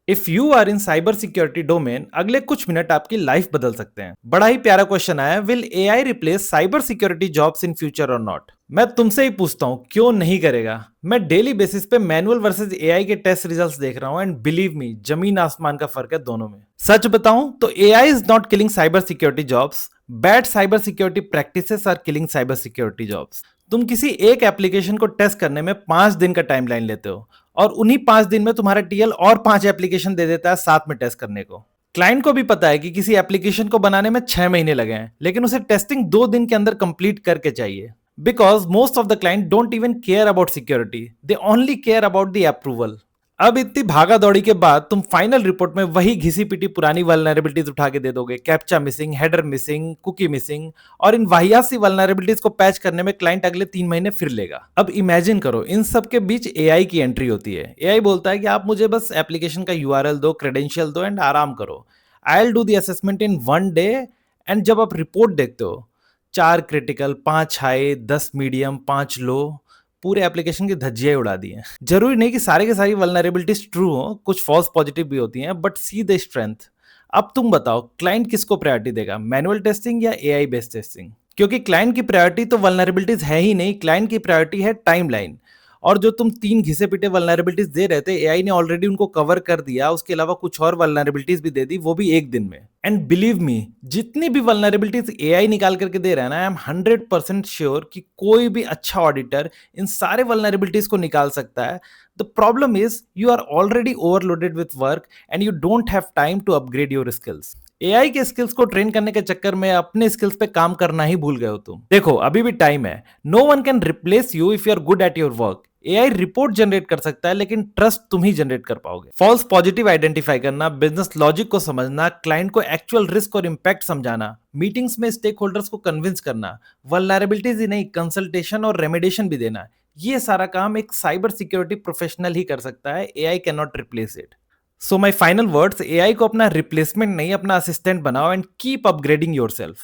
If you are in cyber security domain, अगले कुछ minute आपकी लाइफ बदल सकते हैं। बड़ा ही प्यारा क्वेश्चन आया, will AI replace cyber security jobs in future और नॉट? मैं तुमसे ही पूछता हूं, क्यों नहीं करेगा? मैं डेली बेसिस पे मैनुअल वर्सेस एआई के टेस्ट रिजल्ट्स देख रहा हूं, एंड बिलीव मी, जमीन आसमान का फर्क है दोनों में। सच बताऊं तो AI is not killing cyber security jobs, bad cyber security practices are killing cyber security jobs. तुम किसी एक एप्लीकेशन को टेस्ट करने में 5 दिन का टाइमलाइन लेते हो, और उन्हीं 5 दिन में तुम्हारा टीएल और 5 एप्लीकेशन दे देता है साथ में टेस्ट करने को। क्लाइंट को भी पता है कि किसी एप्लीकेशन को बनाने में 6 महीने लगे हैं, लेकिन उसे टेस्टिंग 2 दिन के अंदर कंप्लीट करके चाहिए। Because most of the client don't even care about security, they only care about the approval. अब इतनी भागा दौड़ी के बाद तुम फाइनल रिपोर्ट में वही घिसी पिटी पुरानी वल्नरेबिलिटीज उठा के दे दोगे, captcha missing, header missing, cookie missing, और इन वाहियात सी वल्नरेबिलिटीज को पैच करने में क्लाइंट अगले 3 महीने फिर लेगा। अब इमेजिन करो, इन सब के बीच एआई की एंट्री होती है। एआई बोलता है कि आप मुझे बस एप्लीकेशन का यूआरएल दो, क्रेडेंशियल दो, एंड आराम करो। I will do the assessment in 1 day. And जब आप रिपोर्ट देखते हो, 4 क्रिटिकल, 5 हाई, 10 मीडियम, 5 लो, पूरे एप्लीकेशन की धज्जियां ही उड़ा दी हैं। जरूरी नहीं कि सारे के सारी वल्नरेबिलिटीज ट्रू हो, कुछ फॉल्स पॉजिटिव भी होती हैं, बट सी द स्ट्रेंथ। अब तुम बताओ, क्लाइंट किसको प्रायोरिटी देगा, मैनुअल टेस्टिंग या एआई बेस्ड टेस्टिंग? क्योंकि क्लाइंट की प्रायोरिटी तो वल्नरेबिलिटीज है ही नहीं, क्लाइंट की प्रायोरिटी है टाइमलाइन। और जो तुम 3 घिसे पिटे वल्नरेबिलिटीज दे रहे थे, एआई ने ऑलरेडी उनको कवर कर दिया, उसके अलावा कुछ और वल्नरेबिलिटीज भी दे दी, वो भी एक दिन में। एंड बिलीव मी, जितनी भी वल्नरेबिलिटीज एआई निकाल करके दे रहा है ना, आई एम 100% श्योर कि कोई भी अच्छा ऑडिटर इन सारे वल्नरेबिलिटीज को निकाल सकता है। The problem is you are already overloaded with work and you don't have time to upgrade your skills. AI के स्किल्स को ट्रेन करने के चक्कर में अपने स्किल्स पे काम करना ही भूल गए हो तुम। देखो, अभी भी टाइम है। No one can replace you if you are good at your work. AI report generate कर सकता है, लेकिन ट्रस्ट तुम ही जनरेट कर पाओगे। फॉल्स पॉजिटिव आइडेंटिफाई करना, बिजनेस लॉजिक को समझना, क्लाइंट को एक्चुअल रिस्क और इम्पैक्ट समझाना, मीटिंग्स में स्टेक होल्डर्स को कन्विंस करना, वल्नरेबिलिटीज ही नहीं, कंसल्टेशन और रेमेडिएशन भी देना, ये सारा काम एक साइबर सिक्योरिटी प्रोफेशनल ही कर सकता है। AI can not replace it. So my final words, AI को अपना रिप्लेसमेंट नहीं, अपना असिस्टेंट बनाओ, and keep upgrading your self.